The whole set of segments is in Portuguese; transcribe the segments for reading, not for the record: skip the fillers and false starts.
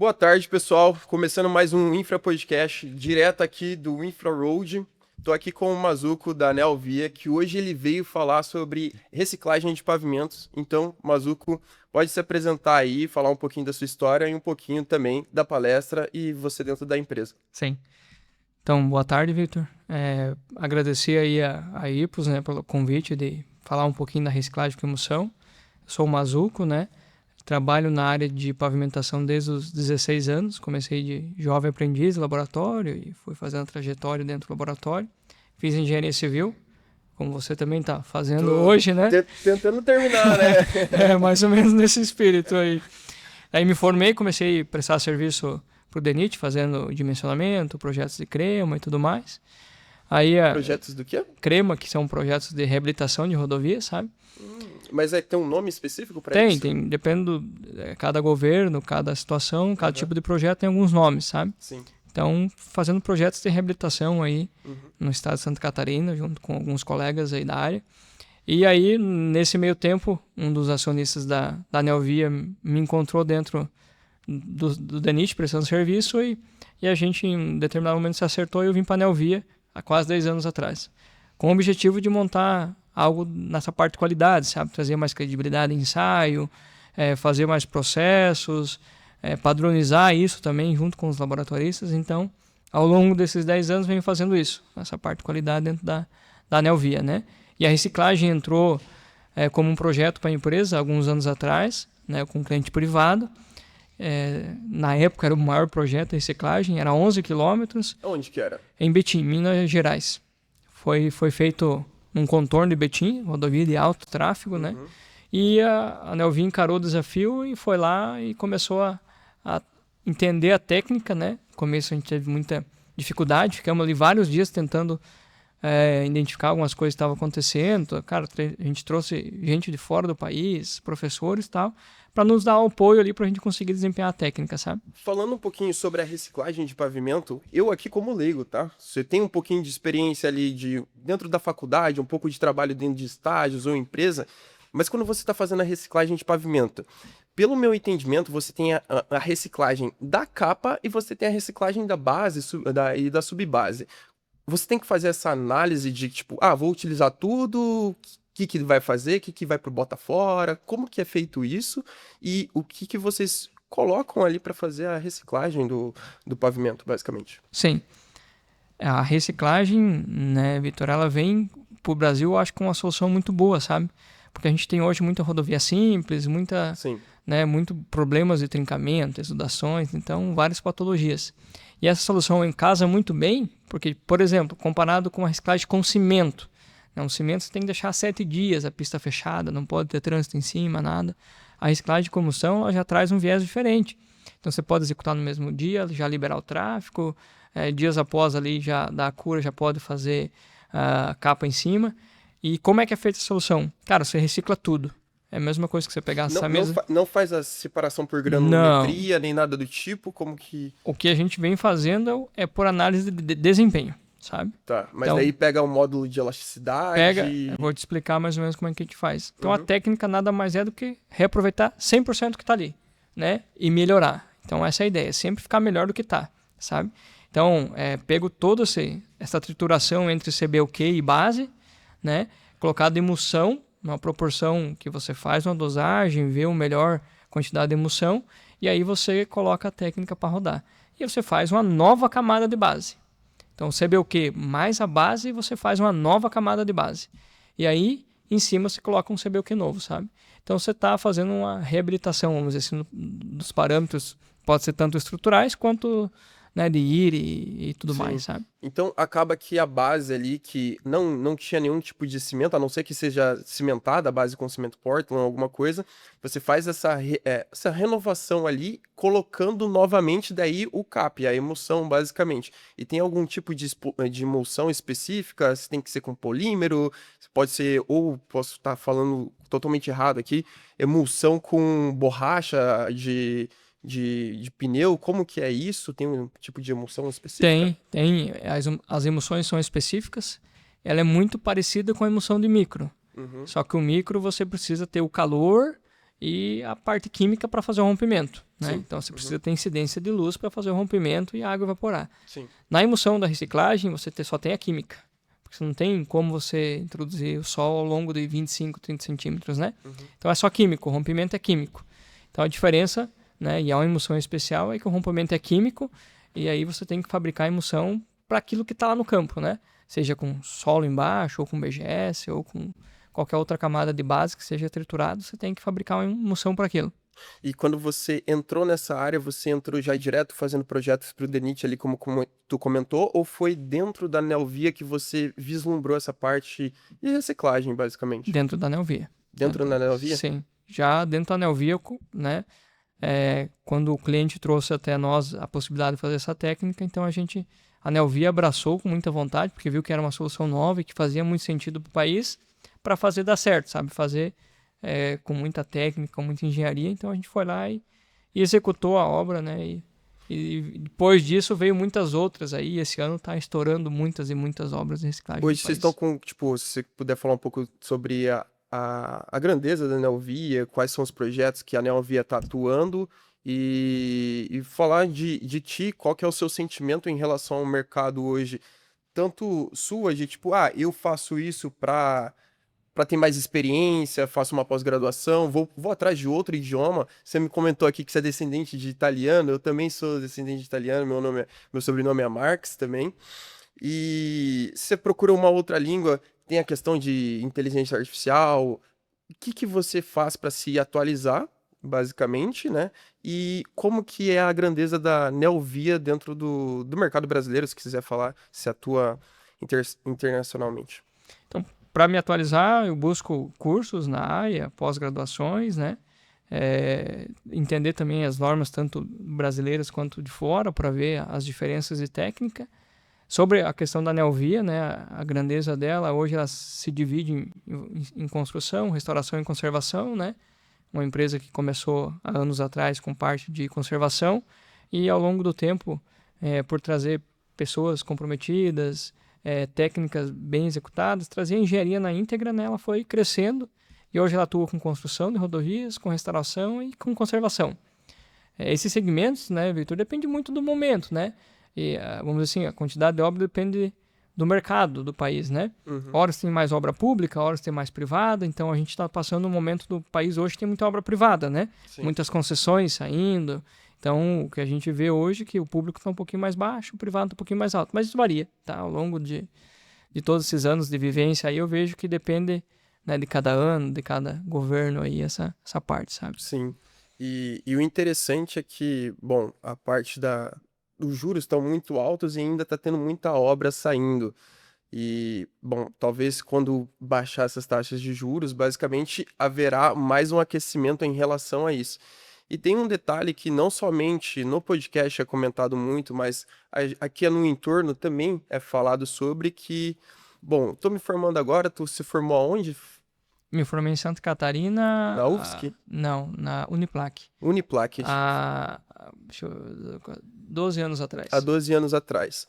Boa tarde, pessoal. Começando mais um Infra Podcast, direto aqui do Infra Road. Estou aqui com o Mazuco da Neovia, que hoje ele veio falar sobre reciclagem de pavimentos. Então, Mazuco, pode se apresentar aí, falar um pouquinho da sua história e um pouquinho também da palestra e você dentro da empresa. Sim. Então, boa tarde, Victor. Agradecer aí a IPOS, né, pelo convite de falar um pouquinho da reciclagem com emulsão. Eu sou o Mazuco, né? Trabalho na área de pavimentação desde os 16 anos. Comecei de jovem aprendiz de laboratório e fui fazendo trajetória dentro do laboratório. Fiz engenharia civil, como você também está fazendo hoje, né? Tentando terminar, né? Mais ou menos nesse espírito aí. Aí me formei, comecei a prestar serviço para o DENIT, fazendo dimensionamento, projetos de crema e tudo mais. Aí, Projetos do quê? Crema, que são projetos de reabilitação de rodovias, sabe? Mas tem um nome específico para isso? Depende cada governo, cada situação, cada tipo de projeto tem alguns nomes, sabe? Sim. Então, fazendo projetos de reabilitação aí no estado de Santa Catarina, junto com alguns colegas aí da área. E aí, nesse meio tempo, um dos acionistas da Neovia me encontrou dentro do DENIT, prestando serviço, e a gente, em determinado momento, se acertou e eu vim para a Neovia há quase 10 anos atrás, com o objetivo de montar algo nessa parte de qualidade, sabe? Trazer mais credibilidade em ensaio, fazer mais processos, padronizar isso também junto com os laboratoristas. Então, ao longo desses 10 anos, venho fazendo isso, essa parte de qualidade dentro da Neovia, né? E a reciclagem entrou como um projeto para a empresa alguns anos atrás, né, com um cliente privado. Na época era o maior projeto de reciclagem, era 11 quilômetros. Onde que era? Em Betim, Minas Gerais. Foi feito um contorno de Betim, rodovia de alto tráfego, né? E a Neovia encarou o desafio e foi lá e começou a entender a técnica, né? No começo a gente teve muita dificuldade, ficamos ali vários dias tentando identificar algumas coisas que estavam acontecendo. Cara, a gente trouxe gente de fora do país, professores e tal, para nos dar apoio ali para a gente conseguir desempenhar a técnica, sabe? Falando um pouquinho sobre a reciclagem de pavimento, eu aqui como leigo, tá? Você tem um pouquinho de experiência ali dentro da faculdade, um pouco de trabalho dentro de estágios ou empresa, mas quando você está fazendo a reciclagem de pavimento, pelo meu entendimento, você tem a reciclagem da capa e você tem a reciclagem da base e da subbase. Você tem que fazer essa análise de, tipo, vou utilizar tudo, o que vai fazer, o que vai pro bota fora, como que é feito isso e o que vocês colocam ali para fazer a reciclagem do pavimento, basicamente. Sim. A reciclagem, né, Vitor, ela vem pro Brasil, eu acho, com uma solução muito boa, sabe? Porque a gente tem hoje muita rodovia simples, muito problemas de trincamento, exudações, então várias patologias. E essa solução encasa muito bem, porque, por exemplo, comparado com a reciclagem com cimento, né, um cimento você tem que deixar 7 dias a pista fechada, não pode ter trânsito em cima, nada. A reciclagem de combustão ela já traz um viés diferente. Então você pode executar no mesmo dia, já liberar o tráfego, dias após ali já dar a cura, já pode fazer a capa em cima. E como é que é feita a solução? Cara, você recicla tudo. É a mesma coisa que você pegar essa mesa... Não faz a separação por granulometria, nem nada do tipo, como que... O que a gente vem fazendo é por análise de desempenho, sabe? Tá, mas então, daí pega um módulo de elasticidade... Eu vou te explicar mais ou menos como é que a gente faz. Então a técnica nada mais é do que reaproveitar 100% que está ali, né? E melhorar. Então essa é a ideia, sempre ficar melhor do que está, sabe? Então, pego toda essa trituração entre CBUQ e base, né? Colocado emulsão, uma proporção que você faz uma dosagem, vê a melhor quantidade de emulsão, e aí você coloca a técnica para rodar. E você faz uma nova camada de base. Então, CBUQ mais a base, você faz uma nova camada de base. E aí, em cima, você coloca um CBUQ novo, sabe? Então, você está fazendo uma reabilitação, vamos dizer assim, dos parâmetros, pode ser tanto estruturais quanto... né, de ir e tudo mais, sabe? Então, acaba que a base ali, que não tinha nenhum tipo de cimento, a não ser que seja cimentada, a base com cimento Portland, alguma coisa, você faz essa renovação ali, colocando novamente daí o CAP, a emulsão, basicamente. E tem algum tipo de emulsão específica? Se tem que ser com polímero, pode ser, ou posso estar falando totalmente errado aqui, emulsão com borracha de pneu, como que é isso? Tem um tipo de emulsão específica? Tem. As emulsões são específicas. Ela é muito parecida com a emulsão de micro. Só que o micro você precisa ter o calor e a parte química para fazer o rompimento, né? Sim. Então você precisa ter incidência de luz para fazer o rompimento e a água evaporar. Sim. Na emulsão da reciclagem, você só tem a química. Porque você não tem como você introduzir o sol ao longo de 25, 30 centímetros, né? Então é só químico, o rompimento é químico. Então a diferença, né, e há uma emulsão especial, é que o rompimento é químico e aí você tem que fabricar a emulsão para aquilo que está lá no campo, né? Seja com solo embaixo, ou com BGS, ou com qualquer outra camada de base que seja triturado, você tem que fabricar uma emulsão para aquilo. E quando você entrou nessa área, você entrou já direto fazendo projetos para o DENIT ali, como tu comentou, ou foi dentro da Neovia que você vislumbrou essa parte de reciclagem, basicamente? Dentro da Neovia. Dentro da Neovia? Sim. Já dentro da Neovia, né? Quando o cliente trouxe até nós a possibilidade de fazer essa técnica, então a Neovia abraçou com muita vontade, porque viu que era uma solução nova e que fazia muito sentido para o país, para fazer dar certo, sabe? Fazer com muita técnica, com muita engenharia. Então a gente foi lá e executou a obra, né? E depois disso veio muitas outras aí. Esse ano está estourando muitas e muitas obras de reciclagem. Hoje vocês estão com, tipo, se você puder falar um pouco sobre a grandeza da Neovia, quais são os projetos que a Neovia está atuando e falar de ti, qual que é o seu sentimento em relação ao mercado hoje, tanto sua de tipo, eu faço isso para ter mais experiência, faço uma pós-graduação, vou atrás de outro idioma. Você me comentou aqui que você é descendente de italiano, eu também sou descendente de italiano, meu sobrenome é Marx também. E você procura uma outra língua, tem a questão de inteligência artificial. O que você faz para se atualizar, basicamente, né? E como que é a grandeza da Neovia dentro do mercado brasileiro, se quiser falar, se atua internacionalmente. Então, para me atualizar, eu busco cursos na área, pós-graduações, né? Entender também as normas, tanto brasileiras quanto de fora, para ver as diferenças de técnica. Sobre a questão da Neovia, né? A grandeza dela, hoje ela se divide em construção, restauração e conservação, né? Uma empresa que começou há anos atrás com parte de conservação e ao longo do tempo, por trazer pessoas comprometidas, técnicas bem executadas, trazer engenharia na íntegra, né? Ela foi crescendo e hoje ela atua com construção de rodovias, com restauração e com conservação. Esses segmentos, né, Victor, depende muito do momento, né? E, vamos dizer assim, a quantidade de obra depende do mercado do país, né? Horas tem mais obra pública, horas tem mais privada, então a gente está passando um momento do país hoje que tem muita obra privada, né? Sim. Muitas concessões saindo. Então, o que a gente vê hoje é que o público está um pouquinho mais baixo, o privado está um pouquinho mais alto. Mas isso varia, tá? Ao longo de todos esses anos de vivência aí, eu vejo que depende, né, de cada ano, de cada governo aí, essa parte, sabe? Sim. E o interessante é que, bom, a parte os juros estão muito altos e ainda está tendo muita obra saindo. E, bom, talvez quando baixar essas taxas de juros, basicamente haverá mais um aquecimento em relação a isso. E tem um detalhe que não somente no podcast é comentado muito, mas aqui no entorno também é falado sobre que, bom, tô me formando agora, tu se formou aonde? Me formei em Santa Catarina. Na UFSC? Não, na Uniplac. Uniplac. Há 12 anos atrás. Há 12 anos atrás.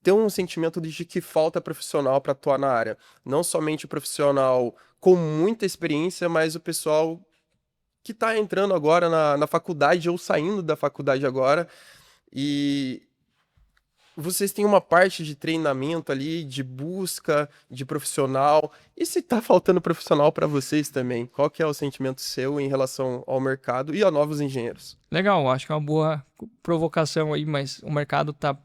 Tem um sentimento de que falta profissional para atuar na área. Não somente o profissional com muita experiência, mas o pessoal que está entrando agora na faculdade ou saindo da faculdade agora. E vocês têm uma parte de treinamento ali, de busca de profissional. E se está faltando profissional para vocês também? Qual que é o sentimento seu em relação ao mercado e a novos engenheiros? Legal, acho que é uma boa provocação aí, mas o mercado está,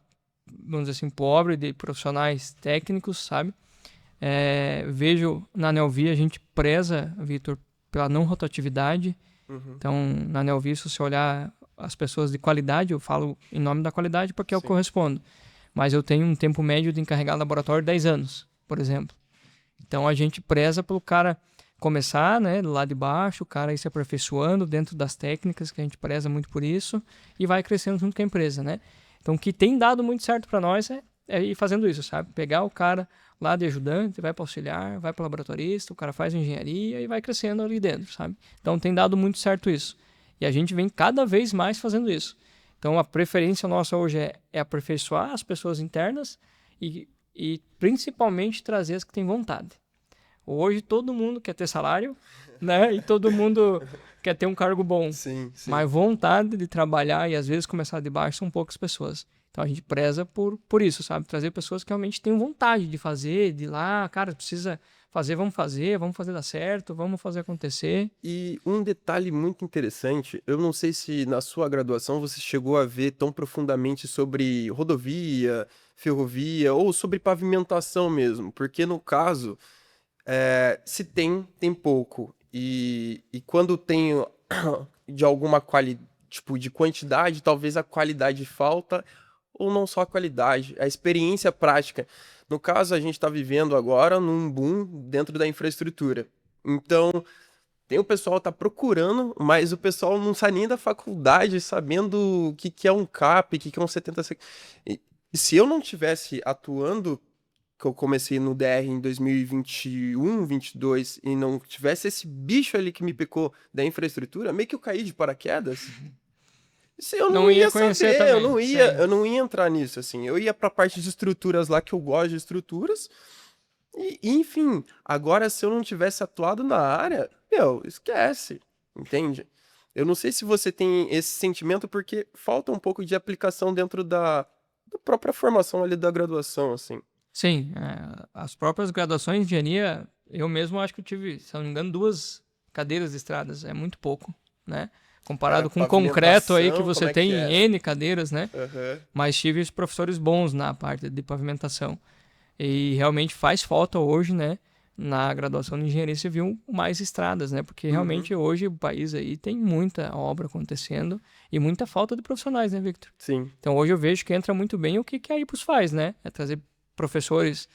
vamos dizer assim, pobre de profissionais técnicos, sabe? Vejo na Neovia, a gente preza, Victor, pela não rotatividade. Então, na Neovia, se você olhar as pessoas de qualidade, eu falo em nome da qualidade porque é o que eu respondo. Mas eu tenho um tempo médio de encarregado laboratório de 10 anos, por exemplo. Então, a gente preza pelo cara começar, né, do lado de baixo, o cara ir se aperfeiçoando dentro das técnicas, que a gente preza muito por isso, e vai crescendo junto com a empresa, né? Então, o que tem dado muito certo para nós é ir fazendo isso, sabe? Pegar o cara lá de ajudante, vai para auxiliar, vai para laboratorista, o cara faz engenharia e vai crescendo ali dentro, sabe? Então, tem dado muito certo isso. E a gente vem cada vez mais fazendo isso. Então, a preferência nossa hoje é aperfeiçoar as pessoas internas e principalmente trazer as que têm vontade. Hoje todo mundo quer ter salário, né? E todo mundo quer ter um cargo bom. Sim, sim. Mas vontade de trabalhar e às vezes começar de baixo são poucas pessoas. Então a gente preza por isso, sabe? Trazer pessoas que realmente têm vontade de fazer, de ir lá, cara, precisa fazer, vamos fazer dar certo, vamos fazer acontecer. E um detalhe muito interessante, eu não sei se na sua graduação você chegou a ver tão profundamente sobre rodovia, ferrovia ou sobre pavimentação mesmo, porque no caso, se tem pouco. E quando tem de alguma qualidade, tipo, de quantidade, talvez a qualidade falta, ou não só a qualidade, a experiência prática. No caso, a gente está vivendo agora num boom dentro da infraestrutura. Então, tem o pessoal que tá procurando, mas o pessoal não sai nem da faculdade sabendo o que que é um CAP, o que que é um 70. E se eu não tivesse atuando, que eu comecei no DR em 2021, 22, e não tivesse esse bicho ali que me picou da infraestrutura, meio que eu caí de paraquedas. Isso eu não ia conhecer saber, também. eu não ia entrar nisso, assim. Eu ia pra parte de estruturas lá, que eu gosto de estruturas, e, enfim, agora se eu não tivesse atuado na área, meu, esquece, entende? Eu não sei se você tem esse sentimento, porque falta um pouco de aplicação dentro da própria formação ali da graduação, assim. Sim, as próprias graduações de engenharia, eu mesmo acho que eu tive, se não me engano, 2 cadeiras de estradas, é muito pouco, né? Comparado com concreto aí, que você tem N cadeiras, né? Uhum. Mas tive os professores bons na parte de pavimentação. E realmente faz falta hoje, né? Na graduação de engenharia civil, mais estradas, né? Porque realmente hoje o país aí tem muita obra acontecendo e muita falta de profissionais, né, Victor? Sim. Então hoje eu vejo que entra muito bem o que a IPOS faz, né? É trazer professores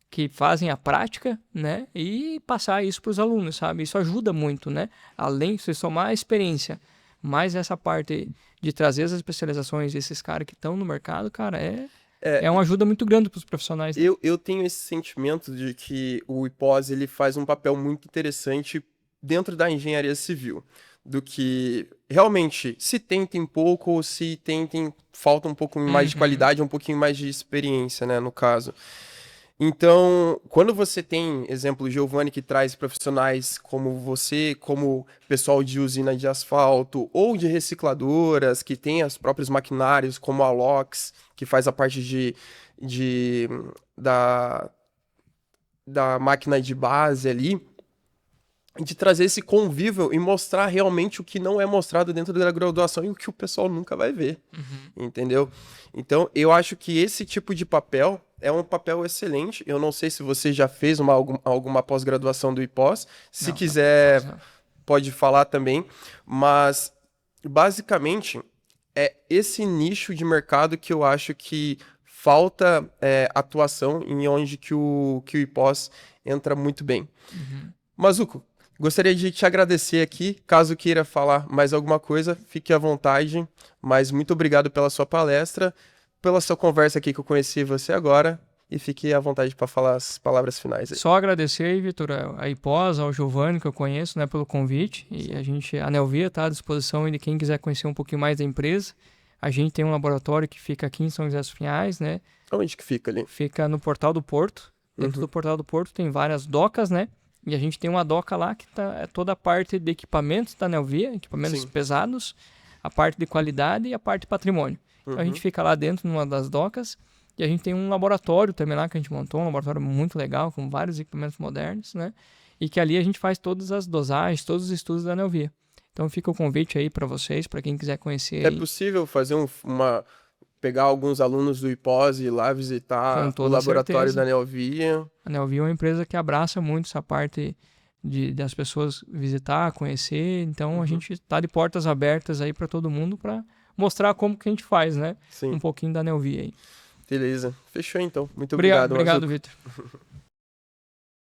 que fazem a prática, né? E passar isso para os alunos, sabe? Isso ajuda muito, né? Além de você somar a experiência, mais essa parte de trazer as especializações desses caras que estão no mercado, cara, é uma ajuda muito grande para os profissionais. Né? Eu tenho esse sentimento de que o IPOS ele faz um papel muito interessante dentro da engenharia civil. Do que realmente, se tem pouco, ou se tem falta um pouco mais de qualidade, um pouquinho mais de experiência, né, no caso. Então, quando você tem, exemplo, Giovanni, que traz profissionais como você, como pessoal de usina de asfalto, ou de recicladoras, que tem os próprios maquinários, como a LOX, que faz a parte de, da, da máquina de base ali, de trazer esse convívio e mostrar realmente o que não é mostrado dentro da graduação e o que o pessoal nunca vai ver, entendeu? Então, eu acho que esse tipo de papel é um papel excelente. Eu não sei se você já fez alguma pós-graduação do IPOS. Se quiser, pode falar também. Mas, basicamente, é esse nicho de mercado que eu acho que falta atuação em onde que o IPOS entra muito bem. Mazuco, gostaria de te agradecer aqui. Caso queira falar mais alguma coisa, fique à vontade. Mas muito obrigado pela sua palestra, pela sua conversa aqui que eu conheci você agora. E fique à vontade para falar as palavras finais aí. Só agradecer aí, Vitor, a IPOS, ao Giovanni, que eu conheço, né, pelo convite. E a Neovia está à disposição de quem quiser conhecer um pouquinho mais da empresa. A gente tem um laboratório que fica aqui em São José dos Pinhais, né? Onde que fica ali? Fica no Portal do Porto. Dentro do Portal do Porto tem várias docas, né? E a gente tem uma doca lá que é toda a parte de equipamentos da Neovia, equipamentos pesados, a parte de qualidade e a parte de patrimônio. Então a gente fica lá dentro numa das docas e a gente tem um laboratório também lá que a gente montou, um laboratório muito legal, com vários equipamentos modernos, né? E que ali a gente faz todas as dosagens, todos os estudos da Neovia. Então fica o convite aí para vocês, para quem quiser conhecer. É possível fazer pegar alguns alunos do IPOS e ir lá visitar o laboratório da Neovia? A Neovia é uma empresa que abraça muito essa parte das pessoas visitar, conhecer. Então a gente está de portas abertas aí para todo mundo para mostrar como que a gente faz, né? Sim. Um pouquinho da Neovia aí. Beleza. Fechou então. Muito obrigado. Obrigado, Vitor.